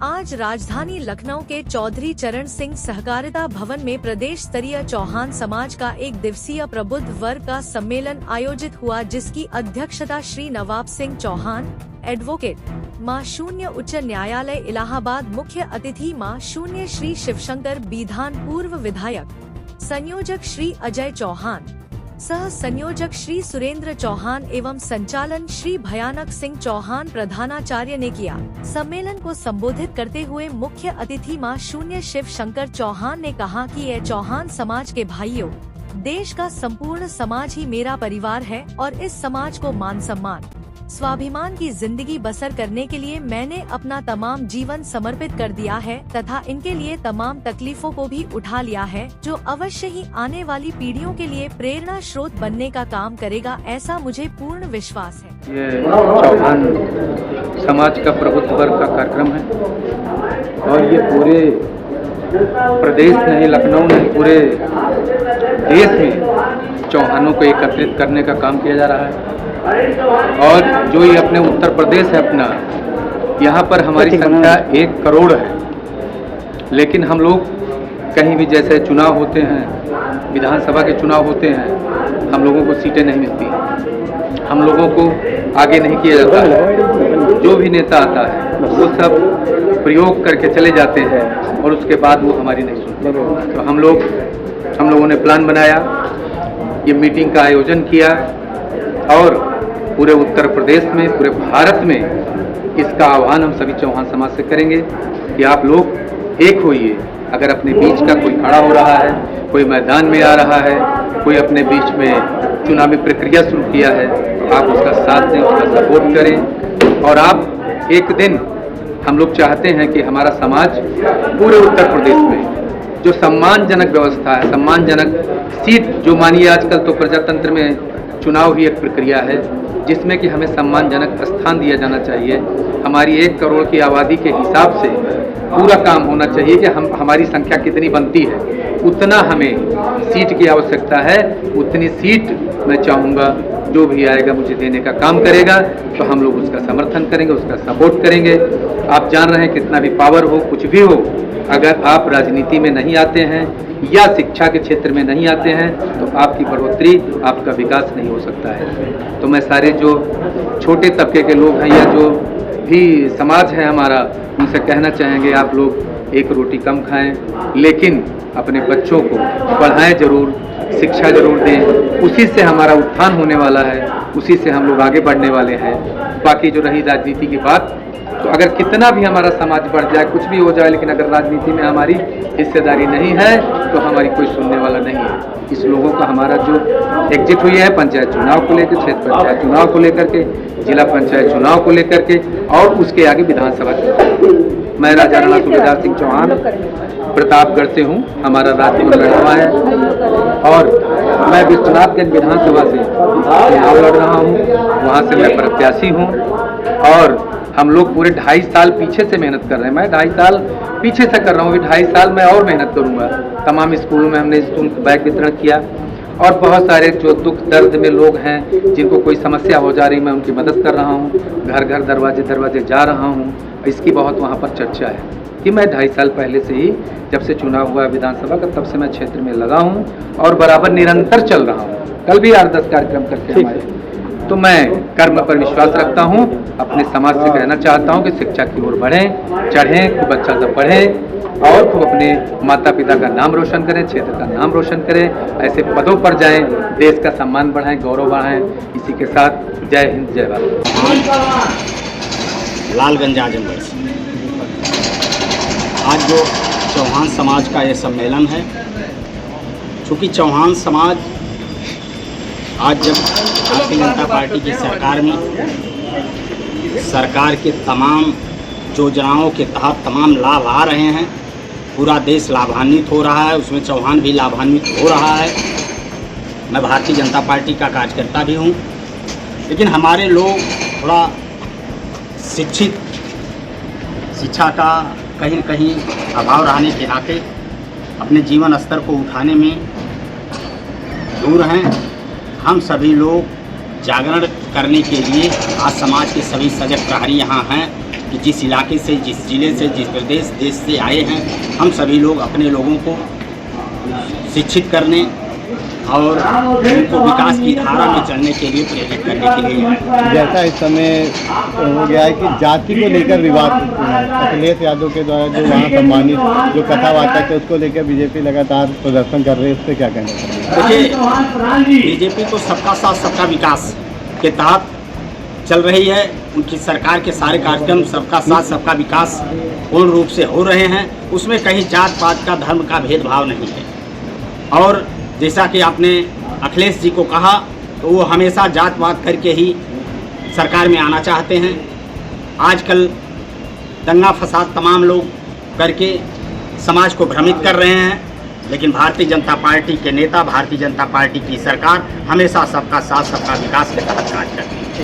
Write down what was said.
आज राजधानी लखनऊ के चौधरी चरण सिंह सहकारिता भवन में प्रदेश स्तरीय चौहान समाज का एक दिवसीय प्रबुद्ध वर्ग का सम्मेलन आयोजित हुआ, जिसकी अध्यक्षता श्री नवाब सिंह चौहान, एडवोकेट मां शून्य उच्च न्यायालय इलाहाबाद, मुख्य अतिथि मां शून्य श्री शिवशंकर बीधान, पूर्व विधायक, संयोजक श्री अजय चौहान, सह संयोजक श्री सुरेंद्र चौहान एवं संचालन श्री भयानक सिंह चौहान प्रधानाचार्य ने किया। सम्मेलन को संबोधित करते हुए मुख्य अतिथि मां शून्य शिव शंकर चौहान ने कहा कि ये चौहान समाज के भाइयों, देश का संपूर्ण समाज ही मेरा परिवार है और इस समाज को मान सम्मान, स्वाभिमान की जिंदगी बसर करने के लिए मैंने अपना तमाम जीवन समर्पित कर दिया है तथा इनके लिए तमाम तकलीफों को भी उठा लिया है, जो अवश्य ही आने वाली पीढ़ियों के लिए प्रेरणा स्रोत बनने का काम करेगा, ऐसा मुझे पूर्ण विश्वास है। ये चौहान समाज का प्रबुद्ध वर्ग का कार्यक्रम है और ये पूरे प्रदेश नहीं, लखनऊ नहीं, पूरे देश में चौहानों को एकत्रित करने का काम किया जा रहा है। और जो ये अपने उत्तर प्रदेश है अपना, यहाँ पर हमारी संख्या 1 करोड़ है, लेकिन हम लोग कहीं भी जैसे चुनाव होते हैं, विधानसभा के चुनाव होते हैं, हम लोगों को सीटें नहीं मिलती, हम लोगों को आगे नहीं किया जाता है। जो भी नेता आता है वो सब प्रयोग करके चले जाते हैं और उसके बाद वो हमारी नहीं सुनते। तो हम लोगों ने प्लान बनाया, ये मीटिंग का आयोजन किया और पूरे उत्तर प्रदेश में, पूरे भारत में इसका आह्वान हम सभी चौहान समाज से करेंगे कि आप लोग एक होइए। अगर अपने बीच का कोई खड़ा हो रहा है, कोई मैदान में आ रहा है, कोई अपने बीच में चुनावी प्रक्रिया शुरू किया है, तो आप उसका साथ दें, उसका सपोर्ट करें। और आप एक दिन, हम लोग चाहते हैं कि हमारा समाज पूरे उत्तर प्रदेश में जो सम्मानजनक व्यवस्था है, सम्मानजनक सीट, जो मानिए आजकल तो प्रजातंत्र में चुनाव ही एक प्रक्रिया है जिसमें कि हमें सम्मानजनक स्थान दिया जाना चाहिए। हमारी 1 करोड़ की आबादी के हिसाब से पूरा काम होना चाहिए कि हमारी संख्या कितनी बनती है, उतना हमें सीट की आवश्यकता है। उतनी सीट मैं चाहूँगा जो भी आएगा मुझे देने का काम करेगा, तो हम लोग उसका समर्थन करेंगे, उसका सपोर्ट करेंगे। आप जान रहे हैं कितना भी पावर हो, कुछ भी हो, अगर आप राजनीति में नहीं आते हैं या शिक्षा के क्षेत्र में नहीं आते हैं तो आपकी बढ़ोतरी, आपका विकास नहीं हो सकता है। तो मैं सारे जो छोटे तबके के लोग हैं या जो भी समाज है हमारा, उनसे कहना चाहेंगे आप लोग एक रोटी कम खाएं, लेकिन अपने बच्चों को पढ़ाएं जरूर, शिक्षा जरूर दें। उसी से हमारा उत्थान होने वाला है, उसी से हम लोग आगे बढ़ने वाले हैं। बाकी जो रही राजनीति की बात, तो अगर कितना भी हमारा समाज बढ़ जाए, कुछ भी हो जाए, लेकिन अगर राजनीति में हमारी हिस्सेदारी नहीं है तो हमारी कोई सुनने वाला नहीं है। इस लोगों का हमारा जो एग्जिट हुई है पंचायत चुनाव को लेकर, क्षेत्र पंचायत चुनाव को लेकर के, जिला पंचायत चुनाव को लेकर के और उसके आगे विधानसभा चुनाव। मैं राजा राणा सूबेदार सिंह चौहान प्रतापगढ़ से हूँ, हमारा राजभवन लड़वा है और मैं विश्वनाथगंज विधानसभा से चुनाव लड़ रहा हूँ, वहाँ से मैं प्रत्याशी हूँ। और हम लोग पूरे 2.5 साल पीछे से मेहनत कर रहे हैं। मैं 2.5 साल पीछे से कर रहा हूँ, 2.5 साल में और मेहनत करूँगा। तमाम स्कूलों में हमने स्कूल बैग वितरण किया और बहुत सारे जो दुख दर्द में लोग हैं, जिनको कोई समस्या हो जा रही, मैं उनकी मदद कर रहा हूँ। घर घर, दरवाजे दरवाजे जा रहा हूँ। इसकी बहुत वहाँ पर चर्चा है कि मैं 2.5 साल पहले से ही, जब से चुनाव हुआ विधानसभा का, तब से मैं क्षेत्र में लगा हूँ और बराबर निरंतर चल रहा हूँ। कल भी 8-10 कार्यक्रम करके हमारे, तो मैं कर्म पर विश्वास रखता हूँ। अपने समाज से कहना चाहता हूँ कि शिक्षा की ओर बढ़ें, चढ़ें, खूब अच्छा से पढ़ें और खूब अपने माता पिता का नाम रोशन करें, क्षेत्र का नाम रोशन करें, ऐसे पदों पर जाएं, देश का सम्मान बढ़ाएं, गौरव बढ़ाएं। इसी के साथ जय हिंद, जय भारत। लालगंज आजमगढ़ से आज जो चौहान समाज का ये सम्मेलन है, चूँकि चौहान समाज आज जब भारतीय जनता पार्टी की सरकार में, सरकार के तमाम योजनाओं के तहत तमाम लाभ आ रहे हैं, पूरा देश लाभान्वित हो रहा है, उसमें चौहान भी लाभान्वित हो रहा है। मैं भारतीय जनता पार्टी का कार्यकर्ता भी हूँ, लेकिन हमारे लोग थोड़ा शिक्षा का कहीं न कहीं अभाव रहने के नाते अपने जीवन स्तर को उठाने में दूर हैं। हम सभी लोग जागरण करने के लिए आज समाज के सभी सजग प्रहरी यहाँ हैं कि जिस इलाके से, जिस ज़िले से, जिस प्रदेश देश से आए हैं, हम सभी लोग अपने लोगों को शिक्षित करने और उनको विकास की धारा में चलने के लिए प्रेरित करने के लिए आए। जैसा इस समय हो गया है कि जाति को लेकर विवाद, अखिलेश यादव के द्वारा जो वहाँ सम्मानित जो कथावाचक है उसको लेकर बीजेपी लगातार प्रदर्शन कर रही है, उस पर क्या कहना चाहिए? देखिए, बीजेपी तो सबका साथ सबका विकास के तहत चल रही है। उनकी सरकार के सारे कार्यक्रम सबका साथ सबका विकास पूर्ण रूप से हो रहे हैं। उसमें कहीं जात पात का, धर्म का भेदभाव नहीं है। और जैसा कि आपने अखिलेश जी को कहा, तो वो हमेशा जात पात करके ही सरकार में आना चाहते हैं। आजकल दंगा फसाद तमाम लोग करके समाज को भ्रमित कर रहे हैं, लेकिन भारतीय जनता पार्टी के नेता, भारतीय जनता पार्टी की सरकार हमेशा सबका साथ सबका विकास के तहत कार्य करती है।